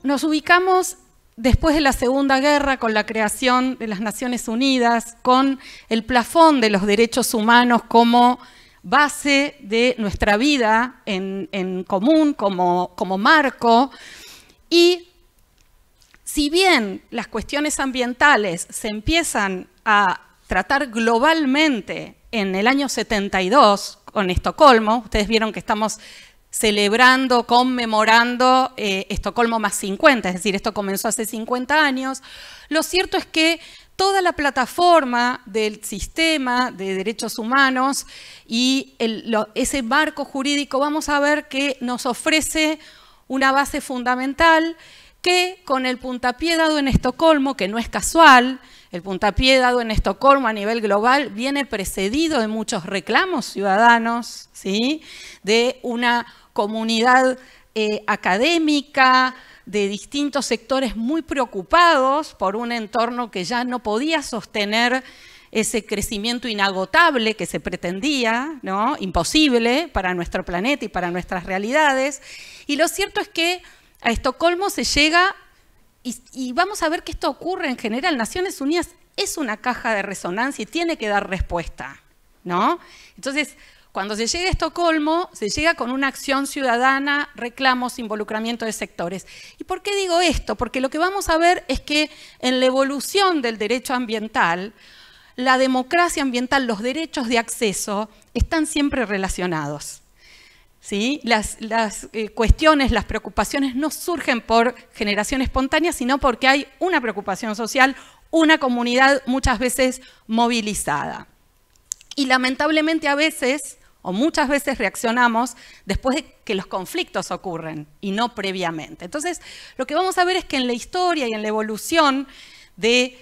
nos ubicamos después de la Segunda Guerra con la creación de las Naciones Unidas, con el plafón de los derechos humanos como base de nuestra vida en común, como marco. Y si bien las cuestiones ambientales se empiezan a tratar globalmente en el año 72 con Estocolmo, ustedes vieron que estamos celebrando, conmemorando Estocolmo más 50, es decir, esto comenzó hace 50 años, lo cierto es que toda la plataforma del sistema de derechos humanos y ese marco jurídico, vamos a ver que nos ofrece una base fundamental que con el puntapié dado en Estocolmo, que no es casual, el puntapié dado en Estocolmo a nivel global viene precedido de muchos reclamos ciudadanos, ¿sí?, de una comunidad académica, de distintos sectores muy preocupados por un entorno que ya no podía sostener ese crecimiento inagotable que se pretendía, ¿no?, imposible para nuestro planeta y para nuestras realidades. Y lo cierto es que a Estocolmo se llega, y vamos a ver que esto ocurre en general. Naciones Unidas es una caja de resonancia y tiene que dar respuesta, ¿no? Entonces, cuando se llega a Estocolmo, se llega con una acción ciudadana, reclamos, involucramiento de sectores. ¿Y por qué digo esto? Porque lo que vamos a ver es que en la evolución del derecho ambiental, la democracia ambiental, los derechos de acceso, están siempre relacionados, ¿sí? Las cuestiones, las preocupaciones no surgen por generación espontánea, sino porque hay una preocupación social, una comunidad muchas veces movilizada. Y lamentablemente a veces, o muchas veces reaccionamos después de que los conflictos ocurren y no previamente. Entonces, lo que vamos a ver es que en la historia y en la evolución de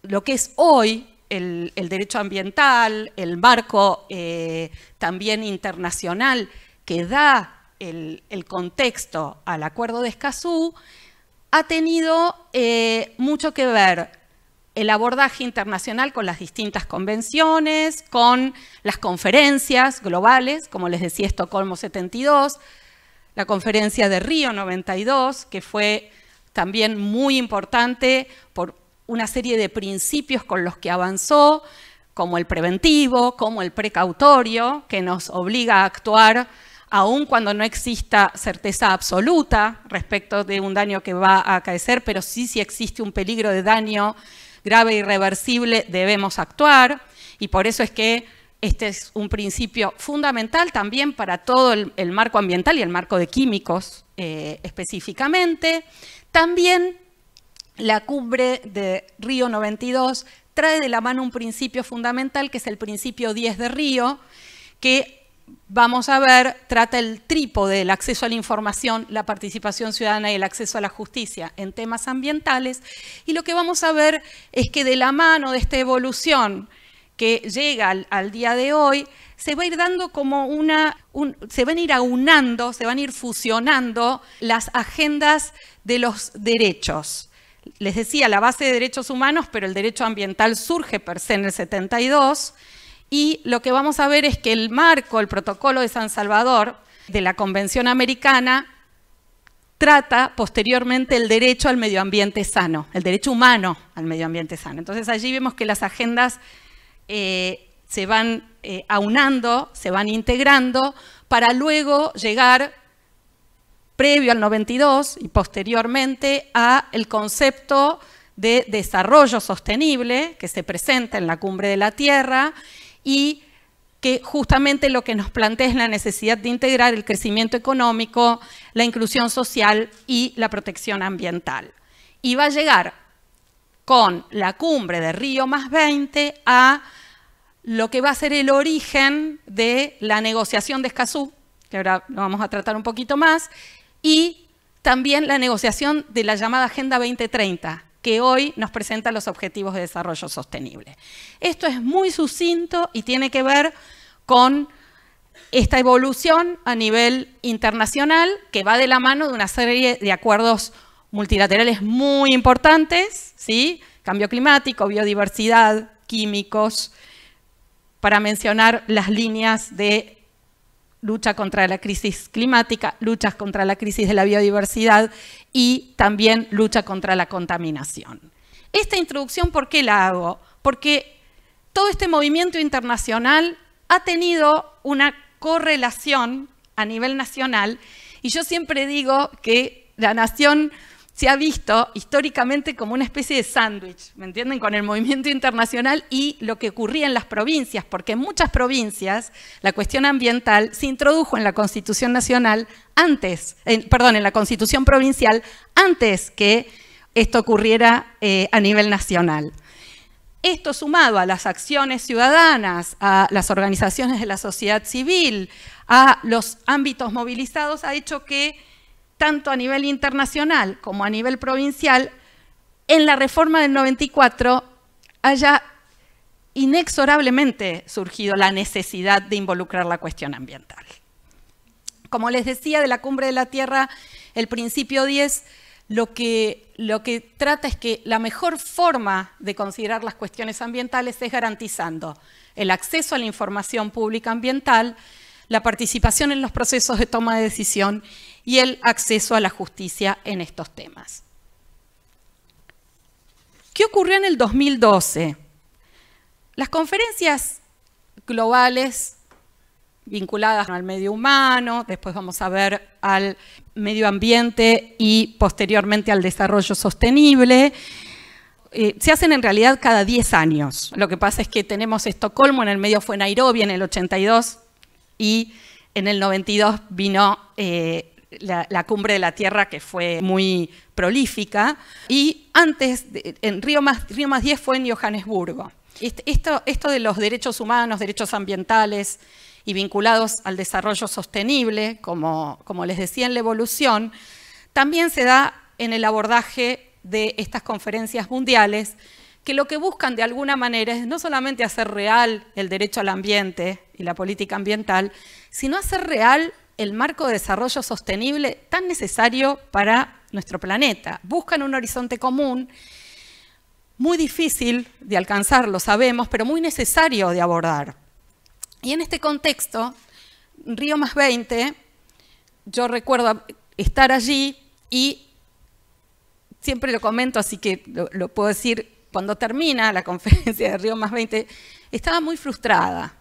lo que es hoy el derecho ambiental, el marco también internacional que da el contexto al Acuerdo de Escazú, ha tenido mucho que ver el abordaje internacional con las distintas convenciones, con las conferencias globales, como les decía, Estocolmo 72, la conferencia de Río 92, que fue también muy importante por una serie de principios con los que avanzó, como el preventivo, como el precautorio, que nos obliga a actuar aun cuando no exista certeza absoluta respecto de un daño que va a acaecer, pero sí si existe un peligro de daño grave e irreversible, debemos actuar, y por eso es que este es un principio fundamental también para todo el marco ambiental y el marco de químicos específicamente. También la cumbre de Río 92 trae de la mano un principio fundamental que es el principio 10 de Río, que vamos a ver, trata el trípode del acceso a la información, la participación ciudadana y el acceso a la justicia en temas ambientales. Y lo que vamos a ver es que de la mano de esta evolución que llega al día de hoy, se va a ir dando como se van a ir aunando, se van a ir fusionando las agendas de los derechos. Les decía, la base de derechos humanos, pero el derecho ambiental surge per se en el 72, y lo que vamos a ver es que el marco, el protocolo de San Salvador de la Convención Americana, trata posteriormente el derecho al medio ambiente sano, el derecho humano al medio ambiente sano. Entonces allí vemos que las agendas se van aunando, se van integrando, para luego llegar, previo al 92 y posteriormente, al concepto de desarrollo sostenible que se presenta en la Cumbre de la Tierra, y que justamente lo que nos plantea es la necesidad de integrar el crecimiento económico, la inclusión social y la protección ambiental. Y va a llegar con la cumbre de Río más 20 a lo que va a ser el origen de la negociación de Escazú, que ahora lo vamos a tratar un poquito más, y también la negociación de la llamada Agenda 2030, que hoy nos presenta los Objetivos de Desarrollo Sostenible. Esto es muy sucinto y tiene que ver con esta evolución a nivel internacional que va de la mano de una serie de acuerdos multilaterales muy importantes, ¿sí? Cambio climático, biodiversidad, químicos, para mencionar las líneas de lucha contra la crisis climática, lucha contra la crisis de la biodiversidad y también lucha contra la contaminación. Esta introducción, ¿por qué la hago? Porque todo este movimiento internacional ha tenido una correlación a nivel nacional y yo siempre digo que la nación se ha visto históricamente como una especie de sándwich, ¿me entienden? Con el movimiento internacional y lo que ocurría en las provincias, porque en muchas provincias la cuestión ambiental se introdujo en la Constitución Nacional antes, en la Constitución Provincial antes que esto ocurriera a nivel nacional. Esto sumado a las acciones ciudadanas, a las organizaciones de la sociedad civil, a los ámbitos movilizados, ha hecho que tanto a nivel internacional como a nivel provincial, en la reforma del 94 haya inexorablemente surgido la necesidad de involucrar la cuestión ambiental. Como les decía, de la Cumbre de la Tierra, el principio 10, lo que trata es que la mejor forma de considerar las cuestiones ambientales es garantizando el acceso a la información pública ambiental, la participación en los procesos de toma de decisión y el acceso a la justicia en estos temas. ¿Qué ocurrió en el 2012? Las conferencias globales vinculadas al medio humano, después vamos a ver al medio ambiente y posteriormente al desarrollo sostenible, se hacen en realidad cada 10 años. Lo que pasa es que tenemos Estocolmo, en el medio fue Nairobi en el 82 y en el 92 vino la Cumbre de la Tierra, que fue muy prolífica, y antes, en Río más 10 fue en Johannesburgo. Esto de los derechos humanos, derechos ambientales y vinculados al desarrollo sostenible, como les decía en la evolución, también se da en el abordaje de estas conferencias mundiales, que lo que buscan de alguna manera es no solamente hacer real el derecho al ambiente y la política ambiental, sino hacer real el marco de desarrollo sostenible tan necesario para nuestro planeta. Buscan un horizonte común, muy difícil de alcanzar, lo sabemos, pero muy necesario de abordar. Y en este contexto, Río más 20, yo recuerdo estar allí y siempre lo comento, así que lo puedo decir, cuando termina la conferencia de Río más 20, estaba muy frustrada,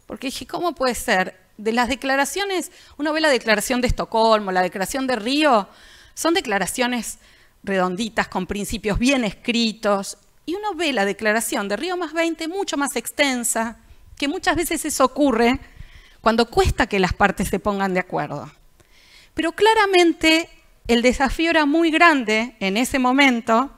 porque dije, ¿cómo puede ser? De las declaraciones, uno ve la declaración de Estocolmo, la declaración de Río, son declaraciones redonditas, con principios bien escritos, y uno ve la declaración de Río más 20 mucho más extensa, que muchas veces eso ocurre cuando cuesta que las partes se pongan de acuerdo. Pero claramente el desafío era muy grande en ese momento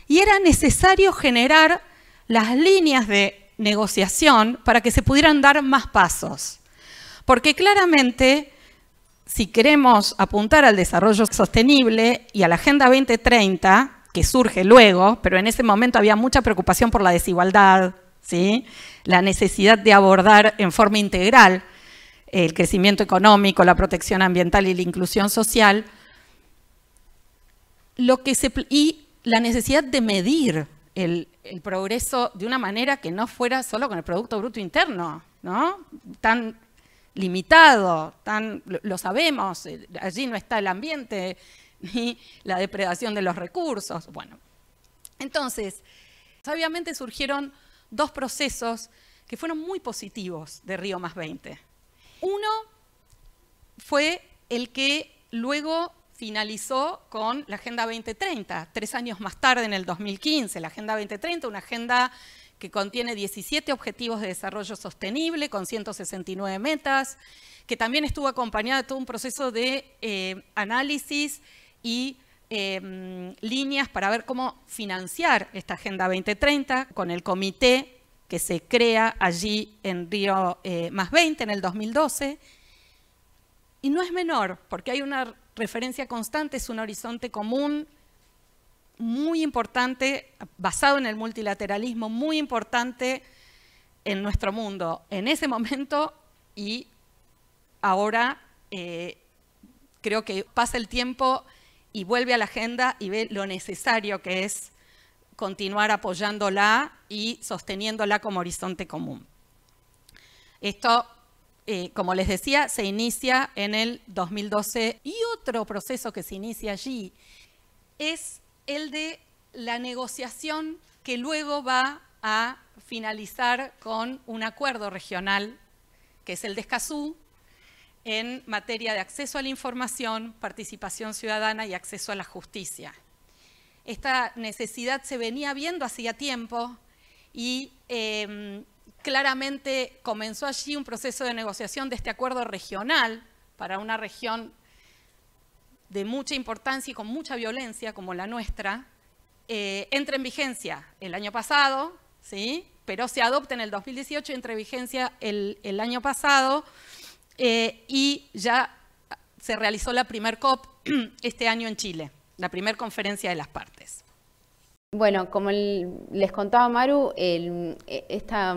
y era necesario generar las líneas de negociación para que se pudieran dar más pasos. Porque claramente, si queremos apuntar al desarrollo sostenible y a la Agenda 2030, que surge luego, pero en ese momento había mucha preocupación por la desigualdad, ¿sí? La necesidad de abordar en forma integral el crecimiento económico, la protección ambiental y la inclusión social, y la necesidad de medir el progreso de una manera que no fuera solo con el Producto Bruto Interno, ¿no? Tan limitado, lo sabemos, allí no está el ambiente ni la depredación de los recursos. Bueno, entonces, obviamente surgieron dos procesos que fueron muy positivos de Río más 20. Uno fue el que luego finalizó con la Agenda 2030, 3 años más tarde, en el 2015. La Agenda 2030, una agenda que contiene 17 objetivos de desarrollo sostenible con 169 metas, que también estuvo acompañada de todo un proceso de análisis y líneas para ver cómo financiar esta Agenda 2030 con el comité que se crea allí en Río más 20 en el 2012. Y no es menor, porque hay una referencia constante, es un horizonte común muy importante, basado en el multilateralismo, muy importante en nuestro mundo, en ese momento y ahora creo que pasa el tiempo y vuelve a la agenda y ve lo necesario que es continuar apoyándola y sosteniéndola como horizonte común. Esto como les decía, se inicia en el 2012 y otro proceso que se inicia allí es el de la negociación que luego va a finalizar con un acuerdo regional, que es el de Escazú, en materia de acceso a la información, participación ciudadana y acceso a la justicia. Esta necesidad se venía viendo hacía tiempo y claramente comenzó allí un proceso de negociación de este acuerdo regional para una región de mucha importancia y con mucha violencia como la nuestra. Entra en vigencia el año pasado, ¿sí? Pero se adopta en el 2018 y entra en vigencia el año pasado y ya se realizó la primer COP este año en Chile, la primera conferencia de las partes. Bueno, como les contaba Maru, esta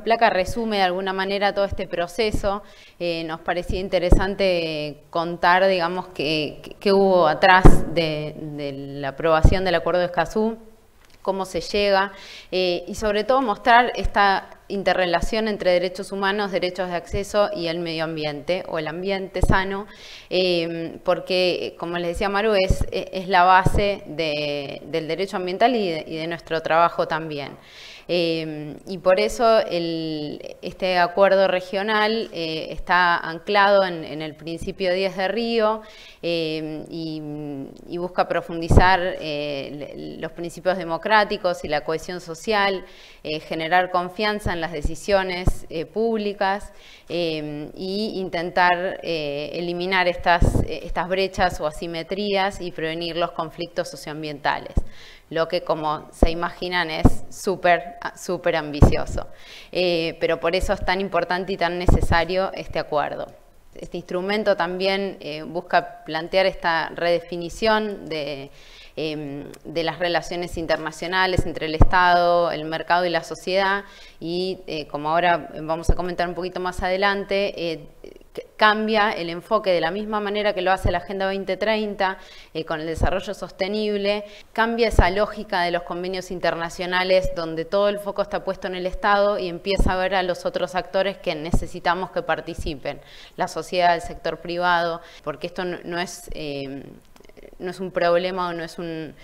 placa resume de alguna manera todo este proceso. Nos parecía interesante contar, digamos, qué hubo atrás de la aprobación del Acuerdo de Escazú, cómo se llega, y sobre todo mostrar esta interrelación entre derechos humanos, derechos de acceso y el medio ambiente o el ambiente sano, porque, como les decía Maru, es la base del derecho ambiental y de nuestro trabajo también. Y por eso este acuerdo regional está anclado en el principio 10 de Río y busca profundizar los principios democráticos y la cohesión social, generar confianza en las decisiones públicas y intentar eliminar estas brechas o asimetrías y prevenir los conflictos socioambientales. Lo que, como se imaginan, es súper ambicioso. Pero por eso es tan importante y tan necesario este acuerdo. Este instrumento también busca plantear esta redefinición de las relaciones internacionales entre el Estado, el mercado y la sociedad, y como ahora vamos a comentar un poquito más adelante, cambia el enfoque de la misma manera que lo hace la Agenda 2030 con el desarrollo sostenible, cambia esa lógica de los convenios internacionales donde todo el foco está puesto en el Estado y empieza a ver a los otros actores que necesitamos que participen, la sociedad, el sector privado, porque esto no es un problema o no es un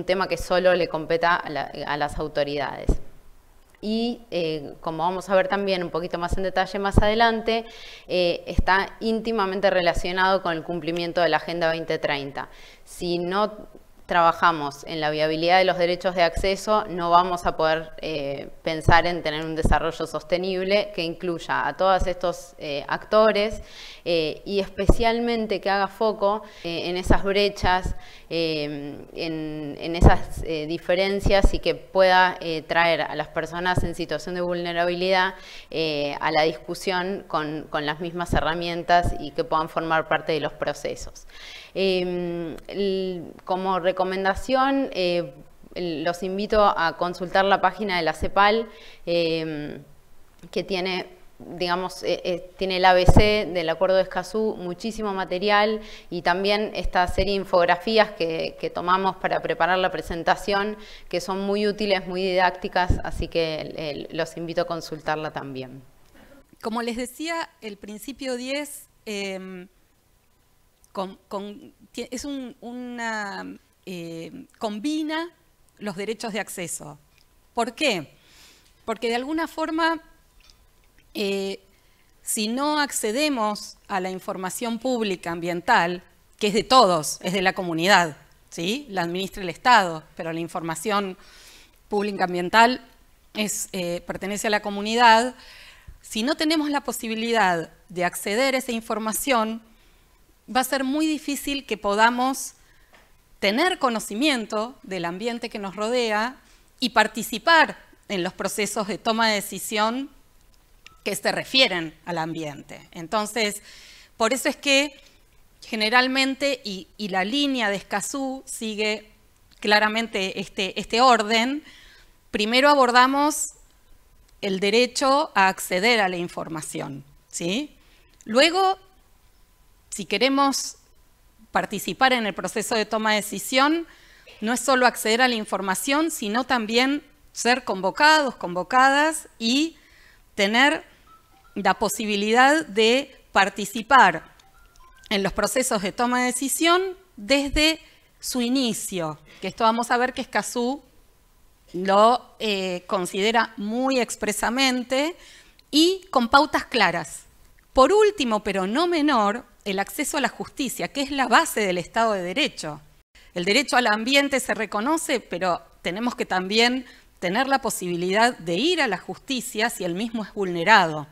tema que solo le competa a las autoridades. Y como vamos a ver también un poquito más en detalle más adelante, está íntimamente relacionado con el cumplimiento de la Agenda 2030. Si no trabajamos en la viabilidad de los derechos de acceso, no vamos a poder pensar en tener un desarrollo sostenible que incluya a todos estos actores y especialmente que haga foco en esas brechas, en esas diferencias y que pueda traer a las personas en situación de vulnerabilidad a la discusión con las mismas herramientas y que puedan formar parte de los procesos. Como recomendación, los invito a consultar la página de la CEPAL, que tiene, digamos, tiene el ABC del Acuerdo de Escazú, muchísimo material, y también esta serie de infografías que tomamos para preparar la presentación, que son muy útiles, muy didácticas, así que los invito a consultarla también. Como les decía, el principio 10 combina los derechos de acceso. ¿Por qué? Porque de alguna forma, si no accedemos a la información pública ambiental, que es de todos, es de la comunidad, ¿sí? La administra el Estado, pero la información pública ambiental pertenece a la comunidad. Si no tenemos la posibilidad de acceder a esa información, va a ser muy difícil que podamos tener conocimiento del ambiente que nos rodea y participar en los procesos de toma de decisión que se refieren al ambiente. Entonces, por eso es que generalmente, y la línea de Escazú sigue claramente este orden, primero abordamos el derecho a acceder a la información, ¿sí? Luego, si queremos participar en el proceso de toma de decisión, no es solo acceder a la información, sino también ser convocados, convocadas y tener la posibilidad de participar en los procesos de toma de decisión desde su inicio, que esto vamos a ver que Escazú lo considera muy expresamente y con pautas claras. Por último, pero no menor, el acceso a la justicia, que es la base del Estado de Derecho. El derecho al ambiente se reconoce, pero tenemos que también tener la posibilidad de ir a la justicia si el mismo es vulnerado.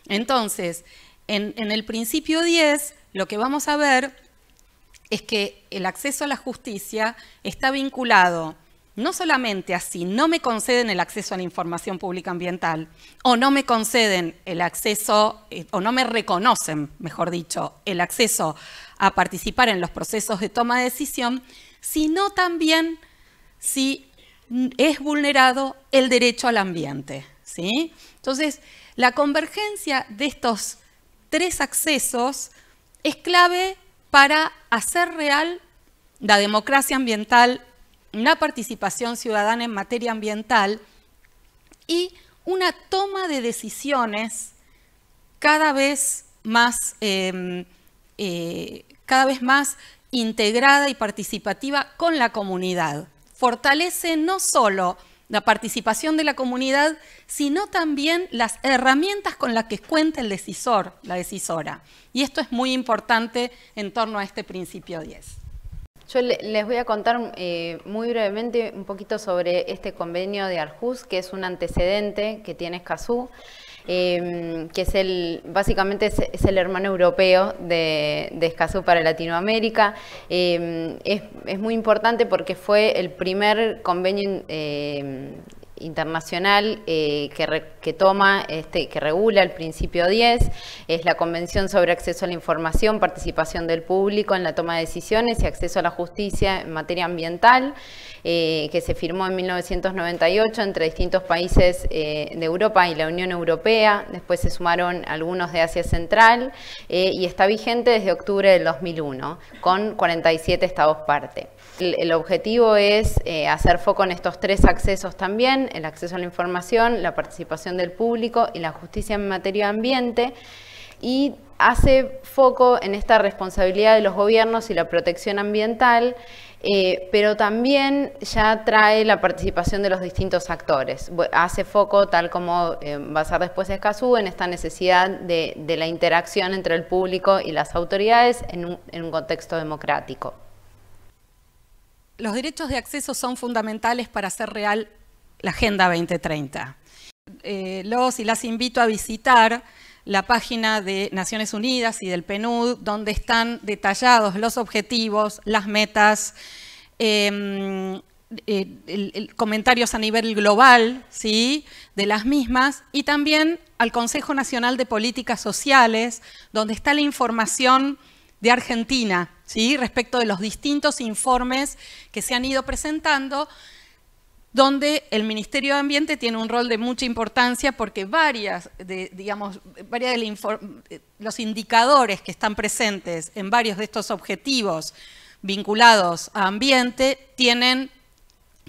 Entonces, en el principio 10, lo que vamos a ver es que el acceso a la justicia está vinculado no solamente a si no me conceden el acceso a la información pública ambiental, o no me conceden el acceso, o no me reconocen, mejor dicho, el acceso a participar en los procesos de toma de decisión, sino también si es vulnerado el derecho al ambiente, ¿sí? Entonces, la convergencia de estos tres accesos es clave para hacer real la democracia ambiental, la participación ciudadana en materia ambiental y una toma de decisiones cada vez más integrada y participativa con la comunidad. Fortalece no solo la participación de la comunidad, sino también las herramientas con las que cuenta el decisor, la decisora. Y esto es muy importante en torno a este principio 10. Yo les voy a contar muy brevemente un poquito sobre este convenio de Aarhus, que es un antecedente que tiene Escazú, que es básicamente es el hermano europeo de Escazú para Latinoamérica. Es muy importante porque fue el primer convenio internacional que toma, que regula el principio 10, es la Convención sobre Acceso a la Información, Participación del Público en la Toma de Decisiones y Acceso a la Justicia en materia ambiental, que se firmó en 1998 entre distintos países de Europa y la Unión Europea. Después se sumaron algunos de Asia Central y está vigente desde octubre del 2001, con 47 estados parte. El objetivo es hacer foco en estos tres accesos también: el acceso a la información, la participación del público y la justicia en materia de ambiente, y hace foco en esta responsabilidad de los gobiernos y la protección ambiental, pero también ya trae la participación de los distintos actores. Hace foco, tal como va a ser después Escazú, en esta necesidad de la interacción entre el público y las autoridades en un contexto democrático. Los derechos de acceso son fundamentales para hacer real la Agenda 2030. Los y las invito a visitar la página de Naciones Unidas y del PNUD, donde están detallados los objetivos, las metas, comentarios a nivel global, ¿sí?, de las mismas, y también al Consejo Nacional de Políticas Sociales, donde está la información de Argentina, ¿sí?, respecto de los distintos informes que se han ido presentando, donde el Ministerio de Ambiente tiene un rol de mucha importancia porque varios de los indicadores que están presentes en varios de estos objetivos vinculados a ambiente tienen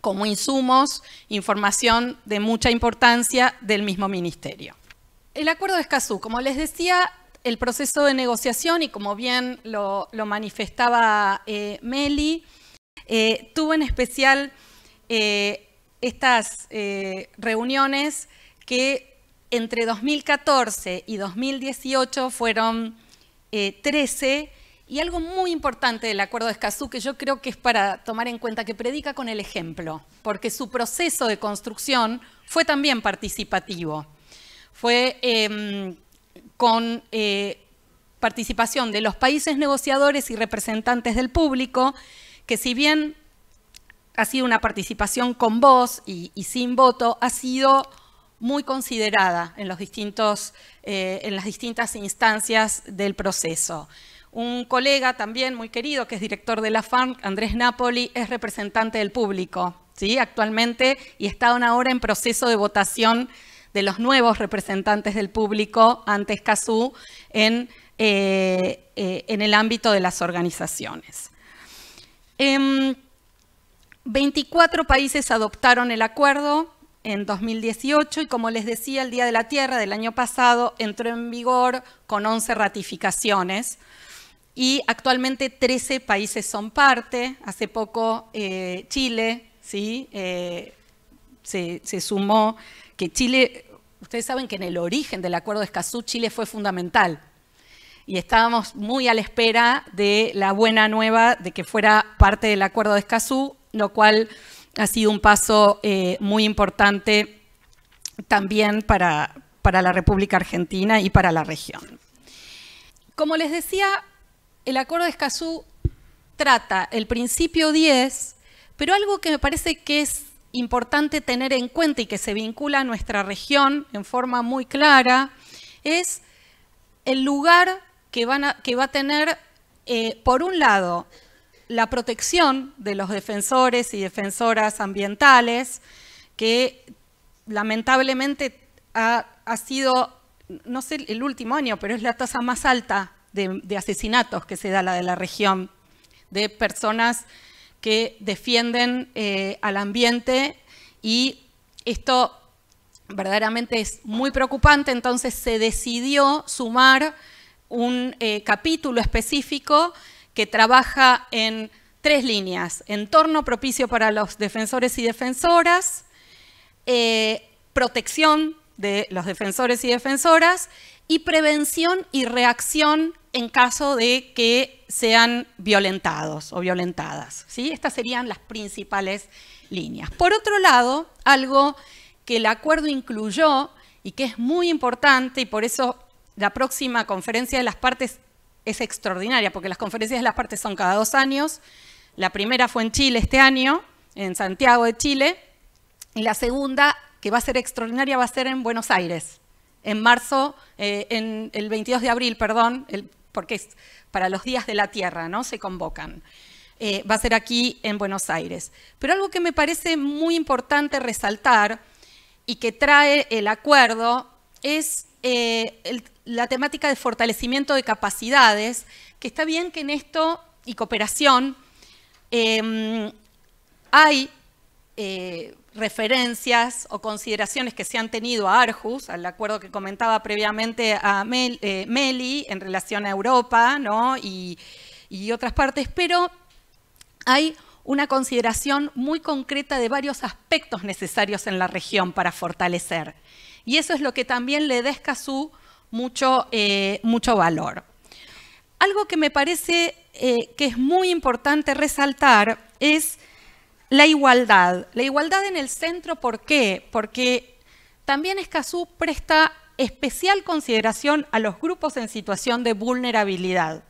como insumos información de mucha importancia del mismo Ministerio. El Acuerdo de Escazú, como les decía, el proceso de negociación, y como bien lo manifestaba Meli, tuvo en especial estas reuniones que entre 2014 y 2018 fueron 13, y algo muy importante del Acuerdo de Escazú, que yo creo que es para tomar en cuenta, que predica con el ejemplo, porque su proceso de construcción fue también participativo. Fue con participación de los países negociadores y representantes del público, que si bien ha sido una participación con voz y sin voto, ha sido muy considerada en las distintas instancias del proceso. Un colega también muy querido, que es director de la FARC, Andrés Napoli, es representante del público, ¿sí?, actualmente, y está ahora en proceso de votación de los nuevos representantes del público ante Escazú en el ámbito de las organizaciones. 24 países adoptaron el acuerdo, en 2018 y, como les decía, el Día de la Tierra del año pasado entró en vigor con 11 ratificaciones y actualmente 13 países son parte. Hace poco Chile, ¿sí? Se sumó, que Chile, ustedes saben que en el origen del Acuerdo de Escazú Chile fue fundamental y estábamos muy a la espera de la buena nueva de que fuera parte del Acuerdo de Escazú, lo cual ha sido un paso muy importante también para la República Argentina y para la región. Como les decía, el Acuerdo de Escazú trata el principio 10, pero algo que me parece que es importante tener en cuenta y que se vincula a nuestra región en forma muy clara es el lugar que va a tener, por un lado, la protección de los defensores y defensoras ambientales, que lamentablemente ha sido, no sé el último año, pero es la tasa más alta de asesinatos que se da, la de la región, de personas que defienden al ambiente, y esto verdaderamente es muy preocupante. Entonces se decidió sumar un capítulo específico que trabaja en 3 líneas: entorno propicio para los defensores y defensoras, protección de los defensores y defensoras, y prevención y reacción en caso de que sean violentados o violentadas, ¿sí? Estas serían las principales líneas. Por otro lado, algo que el acuerdo incluyó y que es muy importante, y por eso la próxima conferencia de las partes es extraordinaria, porque las conferencias de las partes son cada 2 años. La primera fue en Chile este año, en Santiago de Chile, y la segunda, que va a ser extraordinaria, va a ser en Buenos Aires, en marzo, en el 22 de abril, perdón, porque es para los Días de la Tierra, ¿no? Se convocan. Va a ser aquí en Buenos Aires. Pero algo que me parece muy importante resaltar y que trae el acuerdo es la temática de fortalecimiento de capacidades, que está bien que en esto, y cooperación, hay referencias o consideraciones que se han tenido a Aarhus, al acuerdo que comentaba previamente a Meli en relación a Europa, ¿no? y otras partes, pero hay una consideración muy concreta de varios aspectos necesarios en la región para fortalecer. Y eso es lo que también le da a Escazú mucho valor. Algo que me parece que es muy importante resaltar es la igualdad. La igualdad en el centro, ¿por qué? Porque también Escazú presta especial consideración a los grupos en situación de vulnerabilidad.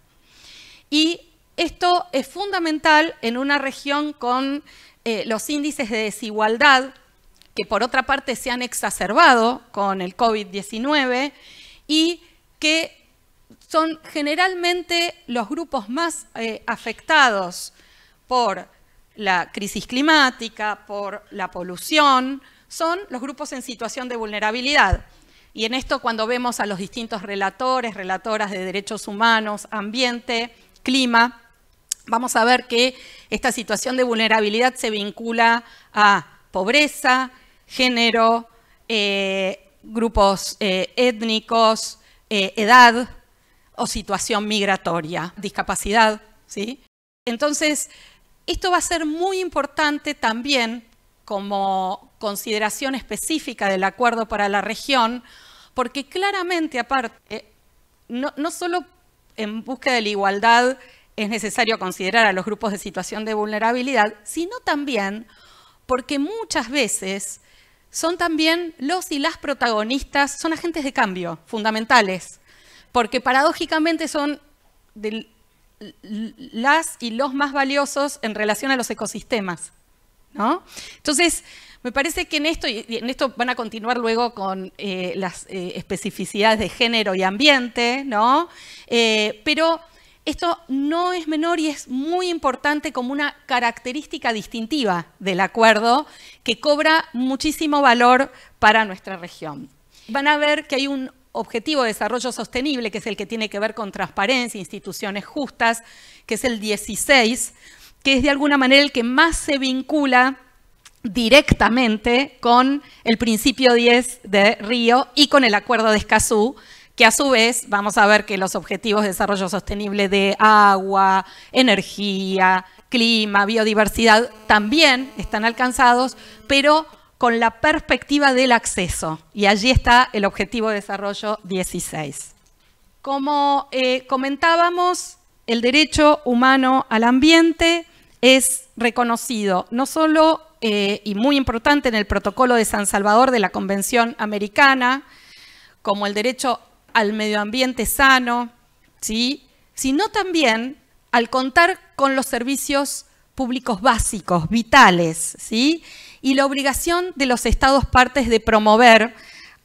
Y esto es fundamental en una región con los índices de desigualdad, que por otra parte se han exacerbado con el COVID-19 y que son generalmente los grupos más afectados por la crisis climática, por la polución, son los grupos en situación de vulnerabilidad. Y en esto, cuando vemos a los distintos relatores, relatoras de derechos humanos, ambiente, clima, vamos a ver que esta situación de vulnerabilidad se vincula a pobreza, género, grupos étnicos, edad o situación migratoria, discapacidad, ¿sí? Entonces, esto va a ser muy importante también como consideración específica del acuerdo para la región, porque claramente, aparte, no solo en búsqueda de la igualdad es necesario considerar a los grupos de situación de vulnerabilidad, sino también porque muchas veces son también los y las protagonistas, son agentes de cambio fundamentales, porque paradójicamente son las y los más valiosos en relación a los ecosistemas, ¿no? Entonces, me parece que en esto van a continuar luego con las especificidades de género y ambiente, ¿no? Pero esto no es menor y es muy importante como una característica distintiva del acuerdo que cobra muchísimo valor para nuestra región. Van a ver que hay un objetivo de desarrollo sostenible, que es el que tiene que ver con transparencia, instituciones justas, que es el 16, que es de alguna manera el que más se vincula directamente con el principio 10 de Río y con el Acuerdo de Escazú, que a su vez vamos a ver que los objetivos de desarrollo sostenible de agua, energía, clima, biodiversidad también están alcanzados, pero con la perspectiva del acceso. Y allí está el objetivo de desarrollo 16. Como comentábamos, el derecho humano al ambiente es reconocido no solo y muy importante en el Protocolo de San Salvador de la Convención Americana, como el derecho al medio ambiente sano, ¿sí?, sino también al contar con los servicios públicos básicos, vitales, ¿sí?, y la obligación de los Estados partes de promover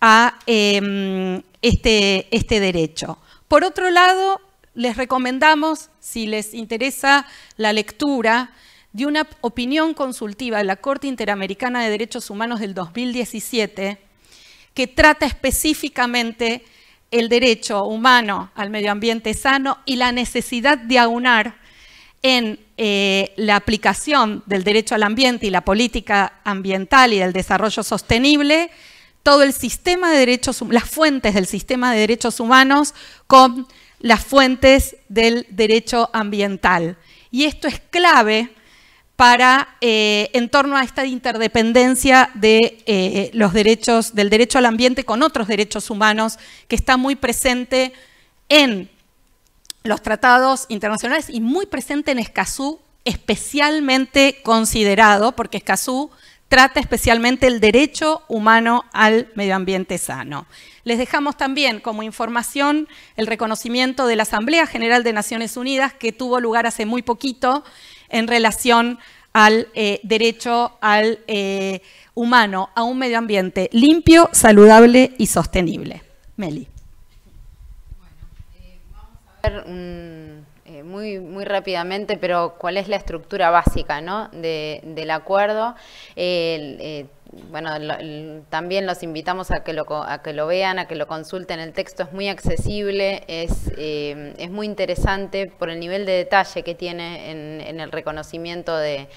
a este derecho. Por otro lado, les recomendamos, si les interesa la lectura, de una opinión consultiva de la Corte Interamericana de Derechos Humanos del 2017, que trata específicamente el derecho humano al medio ambiente sano y la necesidad de aunar en la aplicación del derecho al ambiente y la política ambiental y del desarrollo sostenible, todo el sistema de derechos, las fuentes del sistema de derechos humanos con las fuentes del derecho ambiental. Y esto es clave para, en torno a esta interdependencia de los derechos, del derecho al ambiente con otros derechos humanos, que está muy presente en los tratados internacionales y muy presente en Escazú, especialmente considerado, porque Escazú trata especialmente el derecho humano al medio ambiente sano. Les dejamos también como información el reconocimiento de la Asamblea General de Naciones Unidas, que tuvo lugar hace muy poquito en relación al derecho al humano a un medio ambiente limpio, saludable y sostenible. Meli. Bueno, vamos a ver muy rápidamente, pero cuál es la estructura básica, ¿no?, del acuerdo. Bueno, también los invitamos a que lo vean, a que lo consulten. El texto es muy accesible, es muy interesante por el nivel de detalle que tiene en el reconocimiento de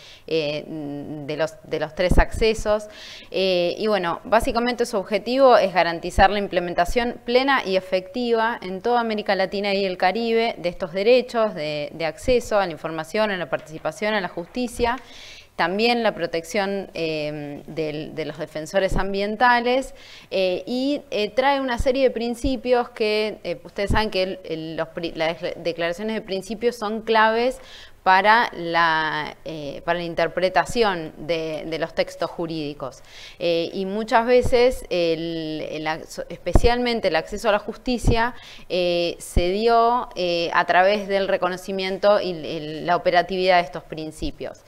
los tres accesos. Y bueno, básicamente su objetivo es garantizar la implementación plena y efectiva en toda América Latina y el Caribe de estos derechos de acceso a la información, a la participación, a la justicia. También la protección de los defensores ambientales y trae una serie de principios que ustedes saben que las declaraciones de principios son claves para la interpretación de los textos jurídicos. Y muchas veces, especialmente el acceso a la justicia, se dio a través del reconocimiento y la operatividad de estos principios.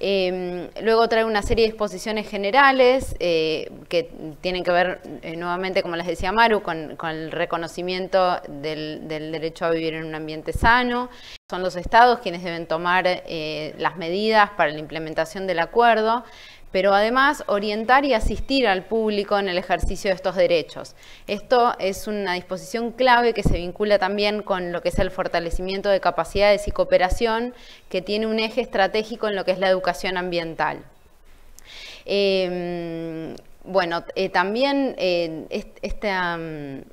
Luego trae una serie de disposiciones generales que tienen que ver, nuevamente, como les decía Maru, con el reconocimiento del derecho a vivir en un ambiente sano. Son los estados quienes deben tomar las medidas para la implementación del acuerdo, pero además orientar y asistir al público en el ejercicio de estos derechos. Esto es una disposición clave que se vincula también con lo que es el fortalecimiento de capacidades y cooperación, que tiene un eje estratégico en lo que es la educación ambiental. Bueno, también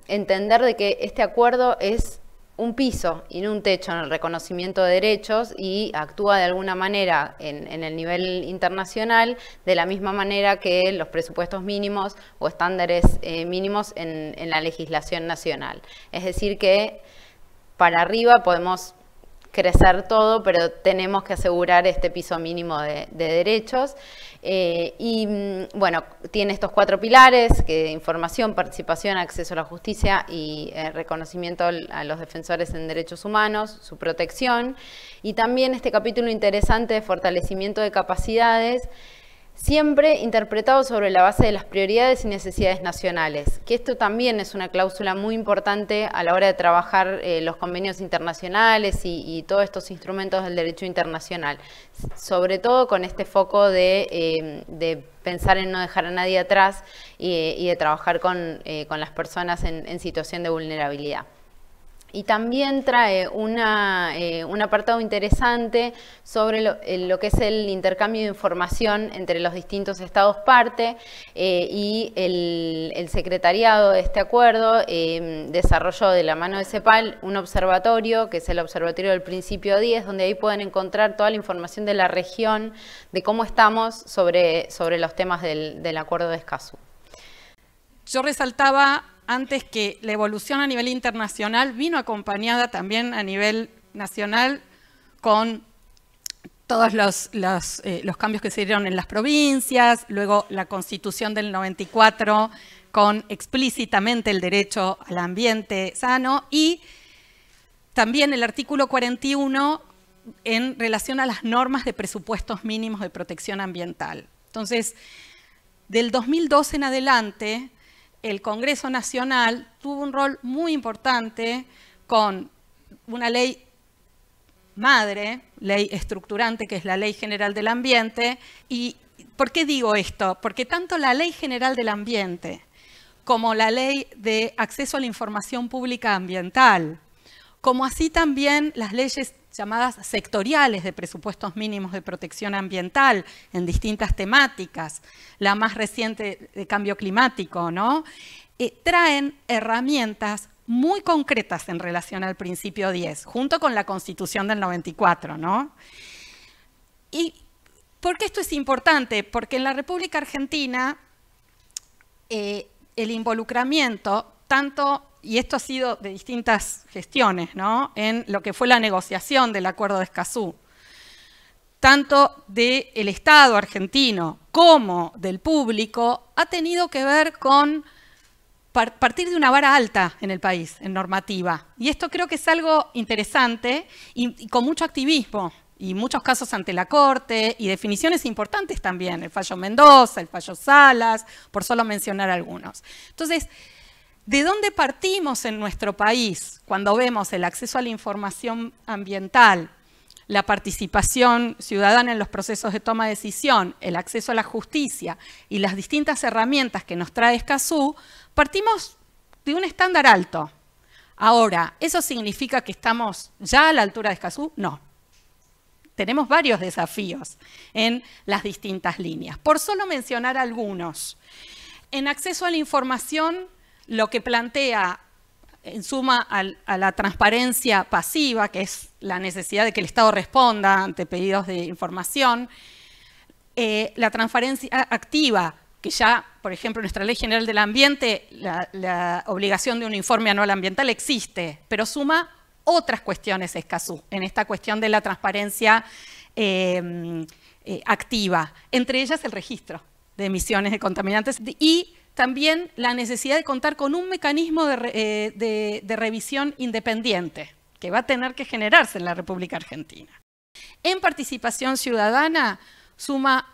entender de que este acuerdo es un piso y no un techo en el reconocimiento de derechos y actúa de alguna manera en el nivel internacional de la misma manera que los presupuestos mínimos o estándares mínimos en la legislación nacional. Es decir que para arriba podemos crecer todo, pero tenemos que asegurar este piso mínimo de derechos. Y bueno, tiene estos 4 pilares, que información, participación, acceso a la justicia y reconocimiento a los defensores en derechos humanos, su protección. Y también este capítulo interesante de fortalecimiento de capacidades, siempre interpretado sobre la base de las prioridades y necesidades nacionales, que esto también es una cláusula muy importante a la hora de trabajar los convenios internacionales y todos estos instrumentos del derecho internacional, sobre todo con este foco de pensar en no dejar a nadie atrás y de trabajar con las personas en situación de vulnerabilidad. Y también trae un apartado interesante sobre lo que es el intercambio de información entre los distintos estados parte y el secretariado de este acuerdo desarrolló de la mano de CEPAL un observatorio, que es el Observatorio del Principio 10, donde ahí pueden encontrar toda la información de la región, de cómo estamos sobre los temas del Acuerdo de Escazú. Yo resaltaba antes que la evolución a nivel internacional vino acompañada también a nivel nacional con todos los cambios que se dieron en las provincias, luego la Constitución del 94 con explícitamente el derecho al ambiente sano y también el artículo 41 en relación a las normas de presupuestos mínimos de protección ambiental. Entonces, del 2012 en adelante, el Congreso Nacional tuvo un rol muy importante con una ley madre, ley estructurante, que es la Ley General del Ambiente. ¿Y por qué digo esto? Porque tanto la Ley General del Ambiente como la Ley de Acceso a la Información Pública Ambiental, como así también las leyes llamadas sectoriales de presupuestos mínimos de protección ambiental en distintas temáticas, la más reciente de cambio climático, ¿no? Traen herramientas muy concretas en relación al principio 10, junto con la Constitución del 94, ¿no? ¿Y por qué esto es importante? Porque en la República Argentina el involucramiento, tanto, y esto ha sido de distintas gestiones, ¿no?, en lo que fue la negociación del Acuerdo de Escazú, tanto del Estado argentino como del público, ha tenido que ver con partir de una vara alta en el país, en normativa. Y esto creo que es algo interesante y con mucho activismo y muchos casos ante la Corte y definiciones importantes también, el fallo Mendoza, el fallo Salas, por solo mencionar algunos. Entonces, ¿de dónde partimos en nuestro país cuando vemos el acceso a la información ambiental, la participación ciudadana en los procesos de toma de decisión, el acceso a la justicia y las distintas herramientas que nos trae Escazú? Partimos de un estándar alto. Ahora, ¿eso significa que estamos ya a la altura de Escazú? No. Tenemos varios desafíos en las distintas líneas. Por solo mencionar algunos. En acceso a la información, lo que plantea, en suma, a la transparencia pasiva, que es la necesidad de que el Estado responda ante pedidos de información, la transparencia activa, que ya, por ejemplo, en nuestra Ley General del Ambiente, la obligación de un informe anual ambiental existe, pero suma otras cuestiones Escazú, en esta cuestión de la transparencia activa, entre ellas el registro de emisiones de contaminantes y también la necesidad de contar con un mecanismo de revisión independiente que va a tener que generarse en la República Argentina. En participación ciudadana suma,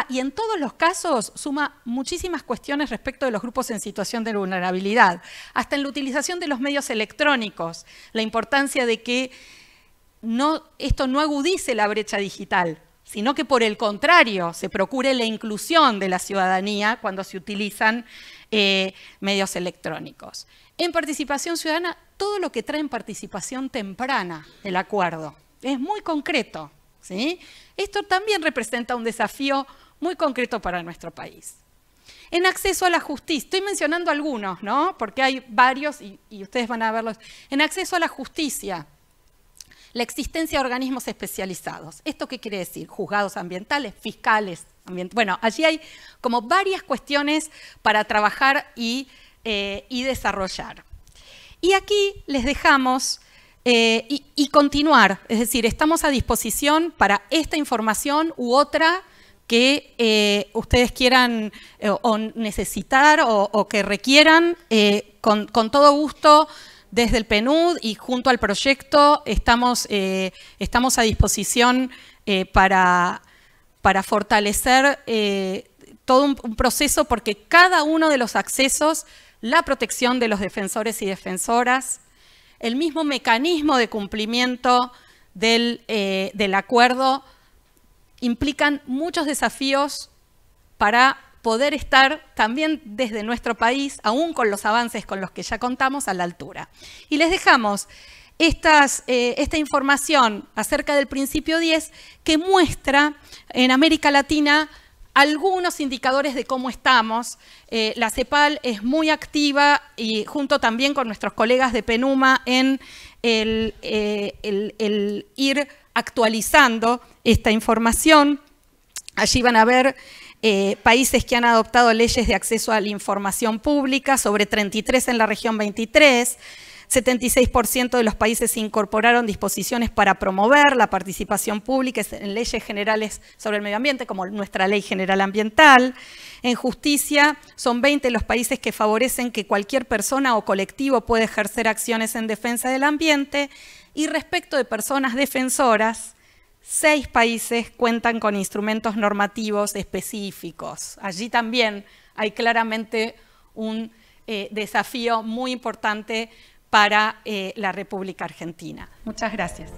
y en todos los casos suma muchísimas cuestiones respecto de los grupos en situación de vulnerabilidad, hasta en la utilización de los medios electrónicos, la importancia de que esto no agudice la brecha digital, sino que por el contrario se procure la inclusión de la ciudadanía cuando se utilizan medios electrónicos. En participación ciudadana, todo lo que trae en participación temprana el acuerdo es muy concreto, ¿sí? Esto también representa un desafío muy concreto para nuestro país. En acceso a la justicia, estoy mencionando algunos, ¿no?, porque hay varios y ustedes van a verlos. En acceso a la justicia, la existencia de organismos especializados. ¿Esto qué quiere decir? Juzgados ambientales, fiscales. Bueno, allí hay como varias cuestiones para trabajar y desarrollar. Y aquí les dejamos y continuar. Es decir, estamos a disposición para esta información u otra que ustedes quieran o necesitar o que requieran. Con todo gusto, desde el PNUD y junto al proyecto estamos a disposición para fortalecer todo un proceso, porque cada uno de los accesos, la protección de los defensores y defensoras, el mismo mecanismo de cumplimiento del acuerdo, implican muchos desafíos para poder estar también desde nuestro país, aún con los avances con los que ya contamos, a la altura. Y les dejamos esta información acerca del principio 10 que muestra en América Latina algunos indicadores de cómo estamos. La CEPAL es muy activa y junto también con nuestros colegas de PENUMA en el ir actualizando esta información. Allí van a ver países que han adoptado leyes de acceso a la información pública, sobre 33 en la región 23. 76% de los países incorporaron disposiciones para promover la participación pública en leyes generales sobre el medio ambiente, como nuestra Ley General Ambiental. En justicia, son 20 los países que favorecen que cualquier persona o colectivo pueda ejercer acciones en defensa del ambiente. Y respecto de personas defensoras, 6 países cuentan con instrumentos normativos específicos. Allí también hay claramente un desafío muy importante para la República Argentina. Muchas gracias.